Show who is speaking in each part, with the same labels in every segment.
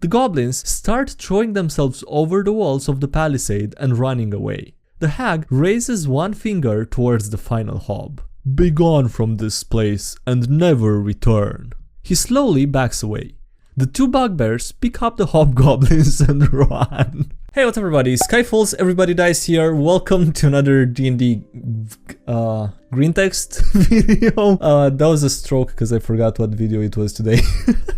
Speaker 1: The goblins start throwing themselves over the walls of the palisade and running away. The hag raises one finger towards the final hob. "Be gone from this place and never return." He slowly backs away. The two bugbears pick up the hobgoblins and run. Hey, what's up everybody, Skyfalls, Everybody Dies here. Welcome to another D&D green text video. That was a stroke because I forgot what video it was today.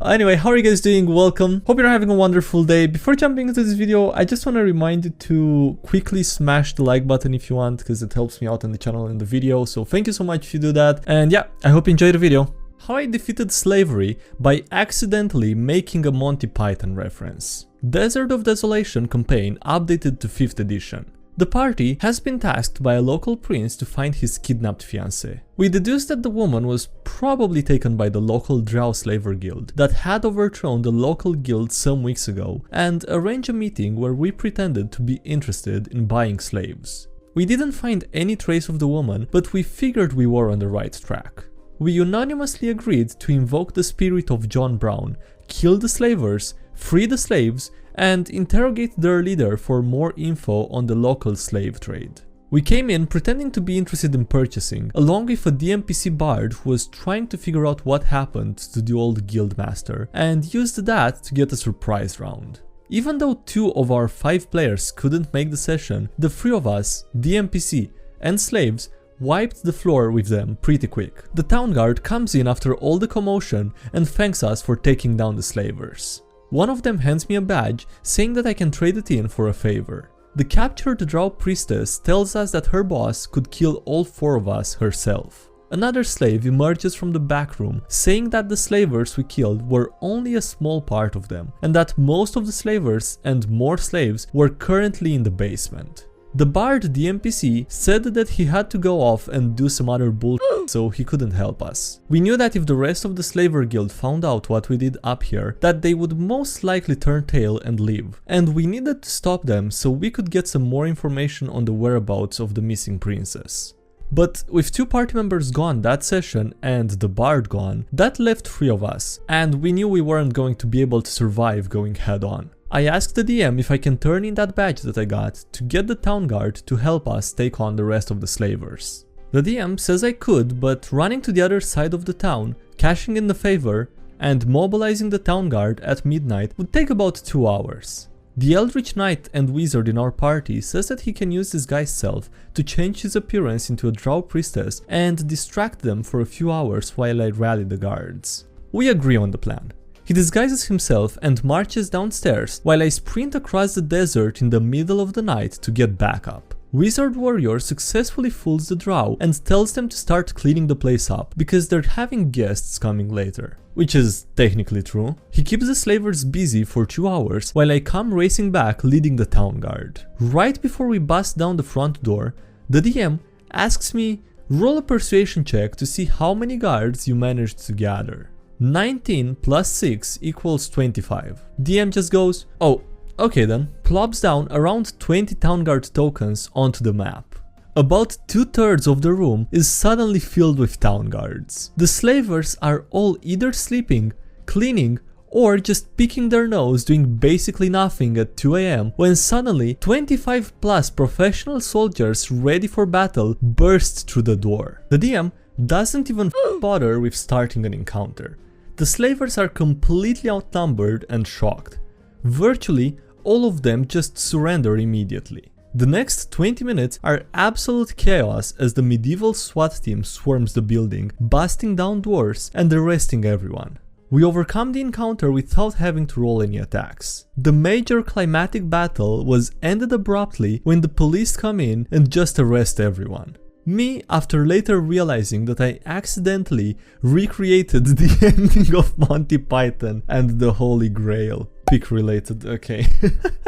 Speaker 1: Anyway, how are you guys doing? Welcome. Hope you're having a wonderful day. Before jumping into this video, I just want to remind you to quickly smash the like button if you want, because it helps me out on the channel and the video. So thank you so much if you do that. And yeah, I hope you enjoyed the video. How I defeated slavery by accidentally making a Monty Python reference. Desert of Desolation campaign updated to 5th edition. The party has been tasked by a local prince to find his kidnapped fiancée. We deduced that the woman was probably taken by the local drow slaver guild that had overthrown the local guild some weeks ago and arranged a meeting where we pretended to be interested in buying slaves. We didn't find any trace of the woman, but we figured we were on the right track. We unanimously agreed to invoke the spirit of John Brown, kill the slavers, free the slaves, and interrogate their leader for more info on the local slave trade. We came in pretending to be interested in purchasing, along with a DMPC bard who was trying to figure out what happened to the old guild master, and used that to get a surprise round. Even though 2 of our 5 players couldn't make the session, the 3 of us, DMPC and slaves, wiped the floor with them pretty quick. The town guard comes in after all the commotion and thanks us for taking down the slavers. One of them hands me a badge, saying that I can trade it in for a favor. The captured drow priestess tells us that her boss could kill all 4 of us herself. Another slave emerges from the back room, saying that the slavers we killed were only a small part of them, and that most of the slavers and more slaves were currently in the basement. The bard DMPC said that he had to go off and do some other bullshit, so he couldn't help us. We knew that if the rest of the slaver guild found out what we did up here, that they would most likely turn tail and leave. And we needed to stop them so we could get some more information on the whereabouts of the missing princess. But with 2 party members gone that session and the bard gone, that left 3 of us, and we knew we weren't going to be able to survive going head on. I asked the DM if I can turn in that badge that I got to get the town guard to help us take on the rest of the slavers. The DM says I could, but running to the other side of the town, cashing in the favor, and mobilizing the town guard at midnight would take about 2 hours. The Eldritch Knight and Wizard in our party says that he can use this guy's self to change his appearance into a drow priestess and distract them for a few hours while I rally the guards. We agree on the plan. He disguises himself and marches downstairs while I sprint across the desert in the middle of the night to get backup. Wizard Warrior successfully fools the drow and tells them to start cleaning the place up because they're having guests coming later. Which is technically true. He keeps the slavers busy for 2 hours while I come racing back leading the town guard. Right before we bust down the front door, the DM asks me, roll a persuasion check to see how many guards you managed to gather. 19 plus 6 equals 25. DM just goes, oh, okay then, plops down around 20 town guard tokens onto the map. About 2/3 of the room is suddenly filled with town guards. The slavers are all either sleeping, cleaning, or just picking their nose doing basically nothing at 2 AM when suddenly 25 plus professional soldiers ready for battle burst through the door. The DM doesn't even bother with starting an encounter. The slavers are completely outnumbered and shocked. Virtually all of them just surrender immediately. The next 20 minutes are absolute chaos as the medieval SWAT team swarms the building, busting down doors and arresting everyone. We overcome the encounter without having to roll any attacks. The major climatic battle was ended abruptly when the police come in and just arrest everyone. Me, after later realizing that I accidentally recreated the ending of Monty Python and the Holy Grail. Pick related, okay.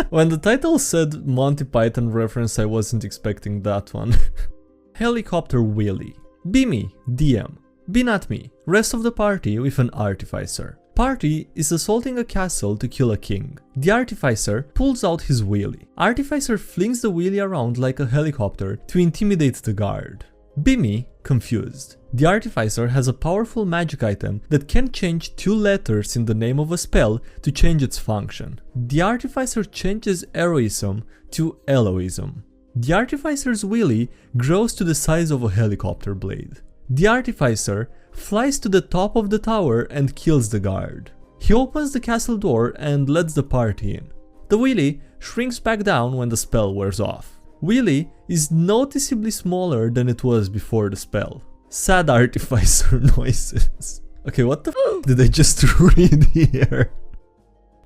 Speaker 1: When the title said Monty Python reference, I wasn't expecting that one. Helicopter Willy. Be me, DM. Be not me, rest of the party with an artificer. Party is assaulting a castle to kill a king. The artificer pulls out his wheelie. Artificer flings the wheelie around like a helicopter to intimidate the guard. Be me, confused. The Artificer has a powerful magic item that can change 2 letters in the name of a spell to change its function. The Artificer changes heroism to Eloism. The Artificer's wheelie grows to the size of a helicopter blade. The Artificer flies to the top of the tower and kills the guard. He opens the castle door and lets the party in. The wheelie shrinks back down when the spell wears off. Wheelie is noticeably smaller than it was before the spell. Sad Artificer noises. Okay, what the f did I just read here?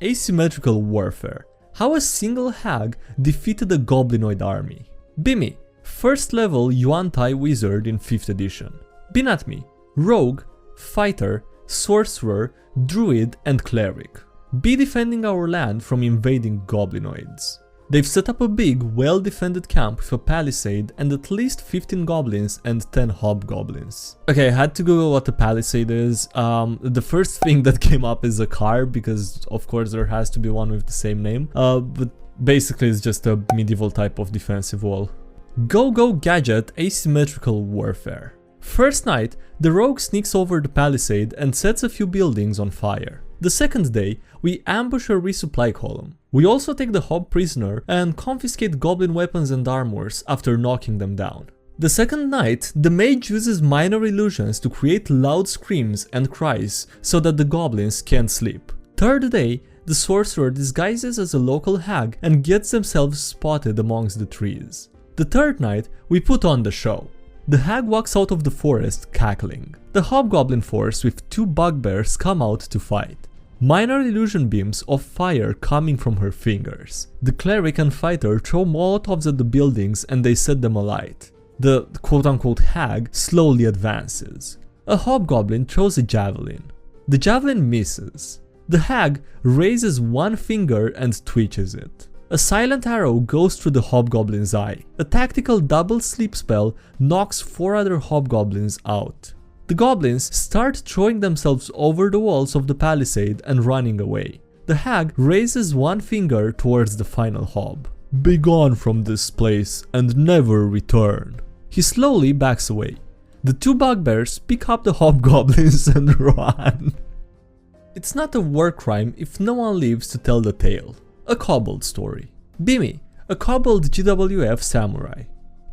Speaker 1: Asymmetrical Warfare. How a single hag defeated a goblinoid army. Bimi, first level Yuan-Tai wizard in 5th edition. Binatmi, rogue, fighter, sorcerer, druid and cleric. Be defending our land from invading goblinoids. They've set up a big, well-defended camp with a palisade and at least 15 goblins and 10 hobgoblins. Okay, I had to Google what a palisade is. The first thing that came up is a car, because of course there has to be one with the same name. But basically it's just a medieval type of defensive wall. Go Gadget Asymmetrical Warfare. First night, the rogue sneaks over the palisade and sets a few buildings on fire. The second day, we ambush a resupply column. We also take the hob prisoner and confiscate goblin weapons and armors after knocking them down. The second night, the mage uses minor illusions to create loud screams and cries so that the goblins can't sleep. Third day, the sorcerer disguises as a local hag and gets themselves spotted amongst the trees. The third night, we put on the show. The hag walks out of the forest cackling. The hobgoblin force with 2 bugbears come out to fight. Minor illusion beams of fire coming from her fingers. The cleric and fighter throw molotovs at the buildings and they set them alight. The quote-unquote hag slowly advances. A hobgoblin throws a javelin. The javelin misses. The hag raises one finger and twitches it. A silent arrow goes through the hobgoblin's eye. A tactical double sleep spell knocks 4 other hobgoblins out. The goblins start throwing themselves over the walls of the palisade and running away. The hag raises one finger towards the final hob. Begone from this place and never return. He slowly backs away. The 2 bugbears pick up the hobgoblins and run. It's not a war crime if no one lives to tell the tale. A kobold story. Bimi, a kobold GWF samurai.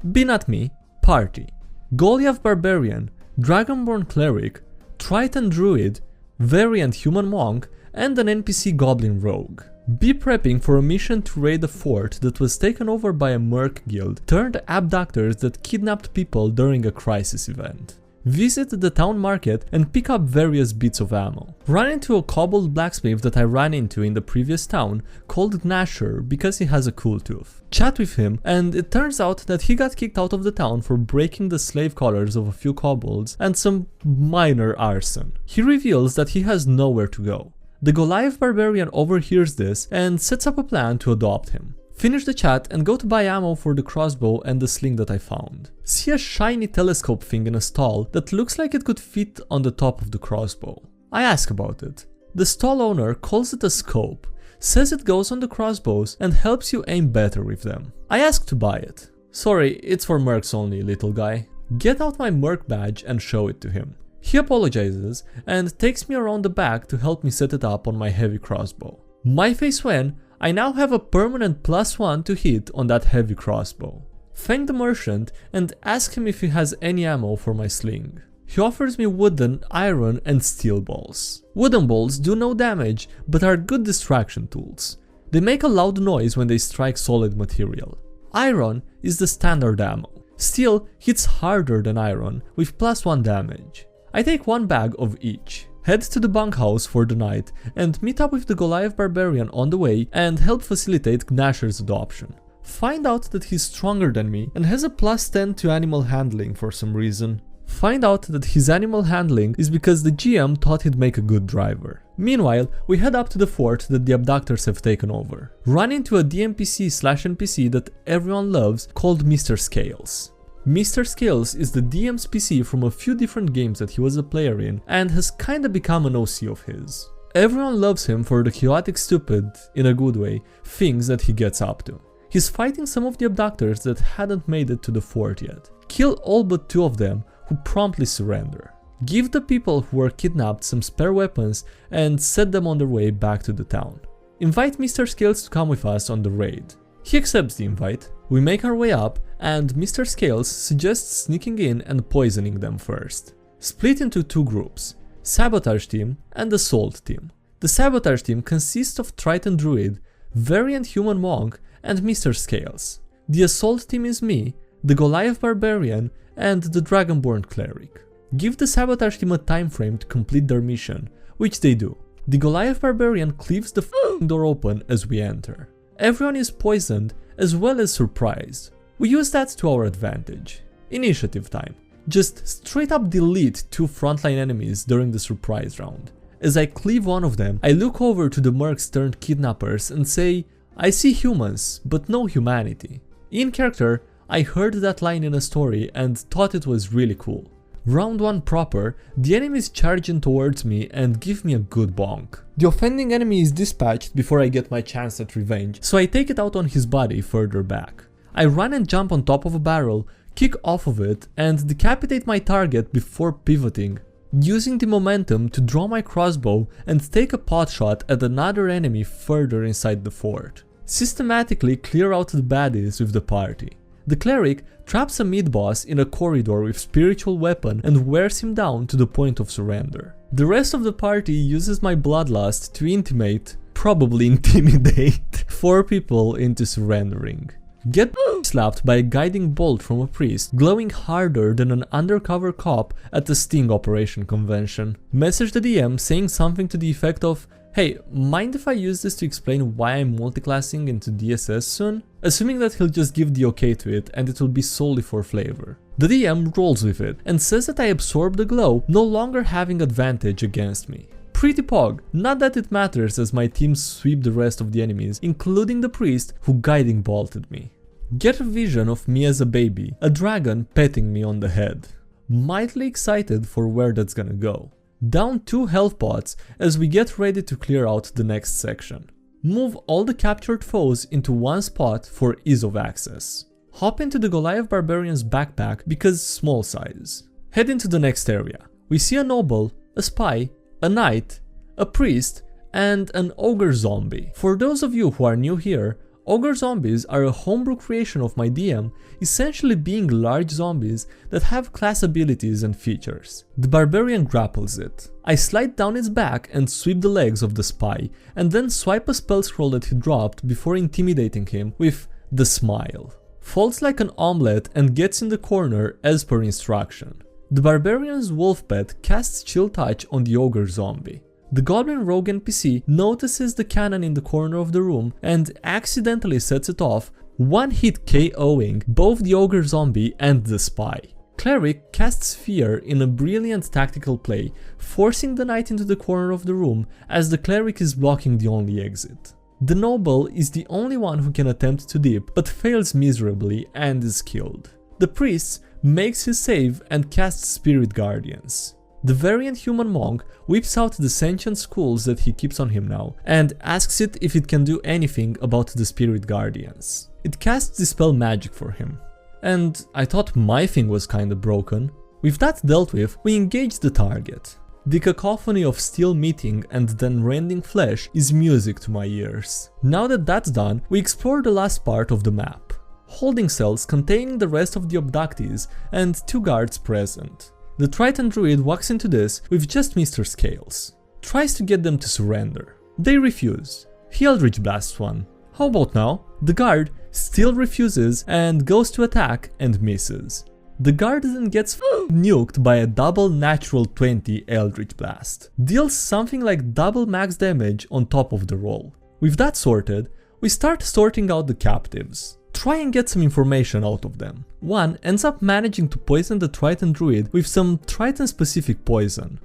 Speaker 1: Binatmi, party. Goliath barbarian, Dragonborn cleric, Triton druid, variant human monk, and an NPC goblin rogue. Be prepping for a mission to raid a fort that was taken over by a merc guild turned abductors that kidnapped people during a crisis event. Visit the town market and pick up various bits of ammo. Run into a kobold blacksmith that I ran into in the previous town called Gnasher because he has a cool tooth. Chat with him and it turns out that he got kicked out of the town for breaking the slave collars of a few kobolds and some minor arson. He reveals that he has nowhere to go. The Goliath barbarian overhears this and sets up a plan to adopt him. Finish the chat and go to buy ammo for the crossbow and the sling that I found. See a shiny telescope thing in a stall that looks like it could fit on the top of the crossbow. I ask about it. The stall owner calls it a scope, says it goes on the crossbows and helps you aim better with them. I ask to buy it. Sorry, it's for mercs only, little guy. Get out my merc badge and show it to him. He apologizes and takes me around the back to help me set it up on my heavy crossbow. My face when I now have a permanent +1 to hit on that heavy crossbow. Thank the merchant and ask him if he has any ammo for my sling. He offers me wooden, iron and steel balls. Wooden balls do no damage but are good distraction tools. They make a loud noise when they strike solid material. Iron is the standard ammo. Steel hits harder than iron with +1 damage. I take 1 bag of each. Head to the bunkhouse for the night and meet up with the Goliath barbarian on the way and help facilitate Gnasher's adoption. Find out that he's stronger than me and has a +10 to animal handling for some reason. Find out that his animal handling is because the GM thought he'd make a good driver. Meanwhile, we head up to the fort that the abductors have taken over. Run into a DMPC/NPC that everyone loves called Mr. Scales. Mr. Scales is the DM's PC from a few different games that he was a player in and has kinda become an OC of his. Everyone loves him for the chaotic stupid, in a good way, things that he gets up to. He's fighting some of the abductors that hadn't made it to the fort yet. Kill all but 2 of them who promptly surrender. Give the people who were kidnapped some spare weapons and set them on their way back to the town. Invite Mr. Scales to come with us on the raid. He accepts the invite, we make our way up, and Mr. Scales suggests sneaking in and poisoning them first. Split into two groups, Sabotage Team and Assault Team. The Sabotage Team consists of Triton Druid, Variant Human Monk, and Mr. Scales. The Assault Team is me, the Goliath Barbarian, and the Dragonborn Cleric. Give the Sabotage Team a time frame to complete their mission, which they do. The Goliath Barbarian cleaves the door open as we enter. Everyone is poisoned as well as surprised. We use that to our advantage. Initiative time. Just straight up delete two frontline enemies during the surprise round. As I cleave one of them, I look over to the mercs turned kidnappers and say, I see humans, but no humanity. In character, I heard that line in a story and thought it was really cool. Round 1 proper, the enemies charge in towards me and give me a good bonk. The offending enemy is dispatched before I get my chance at revenge, so I take it out on his body further back. I run and jump on top of a barrel, kick off of it, and decapitate my target before pivoting, using the momentum to draw my crossbow and take a pot shot at another enemy further inside the fort. Systematically clear out the baddies with the party. The cleric traps a mid-boss in a corridor with spiritual weapon and wears him down to the point of surrender. The rest of the party uses my bloodlust to probably intimidate 4 people into surrendering. Get slapped by a guiding bolt from a priest, glowing harder than an undercover cop at a sting operation convention. Message the DM saying something to the effect of, hey, mind if I use this to explain why I'm multiclassing into DSS soon? Assuming that he'll just give the okay to it and it will be solely for flavor. The DM rolls with it and says that I absorb the glow, no longer having advantage against me. Pretty pog, not that it matters as my team sweep the rest of the enemies, including the priest who guiding bolted me. Get a vision of me as a baby, a dragon petting me on the head. Mildly excited for where that's gonna go. Down 2 health pots as we get ready to clear out the next section. Move all the captured foes into one spot for ease of access. Hop into the Goliath Barbarian's backpack because small size. Head into the next area. We see a noble, a spy, a knight, a priest, and an ogre zombie. For those of you who are new here, ogre zombies are a homebrew creation of my DM, essentially being large zombies that have class abilities and features. The barbarian grapples it. I slide down its back and sweep the legs of the spy, and then swipe a spell scroll that he dropped before intimidating him with the smile. Folds like an omelette and gets in the corner as per instruction. The barbarian's wolf pet casts chill touch on the ogre zombie. The Goblin Rogue NPC notices the cannon in the corner of the room and accidentally sets it off, one hit KOing both the Ogre Zombie and the Spy. Cleric casts Fear in a brilliant tactical play, forcing the Knight into the corner of the room as the Cleric is blocking the only exit. The Noble is the only one who can attempt to dip, but fails miserably and is killed. The Priest makes his save and casts Spirit Guardians. The Variant Human Monk whips out the sentient skulls that he keeps on him now, and asks it if it can do anything about the Spirit Guardians. It casts Dispel Magic for him. And I thought my thing was kinda broken. With that dealt with, we engage the target. The cacophony of steel meeting and then rending flesh is music to my ears. Now that that's done, we explore the last part of the map. Holding cells containing the rest of the abductees and 2 guards present. The Triton Druid walks into this with just Mr. Scales. Tries to get them to surrender. They refuse. He Eldritch Blasts one. How about now? The guard still refuses and goes to attack and misses. The guard then gets nuked by a double natural 20 Eldritch Blast. Deals something like double max damage on top of the roll. With that sorted, we start sorting out the captives. Try and get some information out of them. One ends up managing to poison the Triton Druid with some Triton specific poison.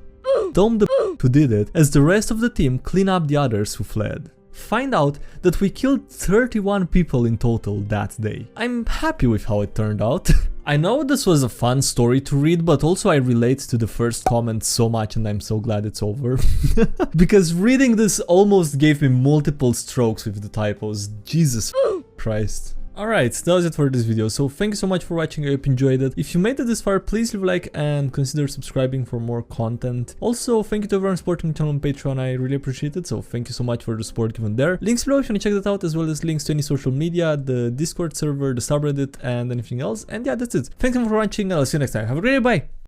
Speaker 1: Dome the who did it as the rest of the team clean up the others who fled. Find out that we killed 31 people in total that day. I'm happy with how it turned out. I know this was a fun story to read, but also I relate to the first comment so much and I'm so glad it's over. Because reading this almost gave me multiple strokes with the typos. Jesus Christ. Alright, that was it for this video. So thank you so much for watching. I hope you enjoyed it. If you made it this far, please leave a like and consider subscribing for more content. Also, thank you to everyone supporting the channel on Patreon. I really appreciate it. So thank you so much for the support given there. Links below if you want to check that out, as well as links to any social media, the Discord server, the subreddit, and anything else. And yeah, that's it. Thanks for watching, and I'll see you next time. Have a great day. Bye.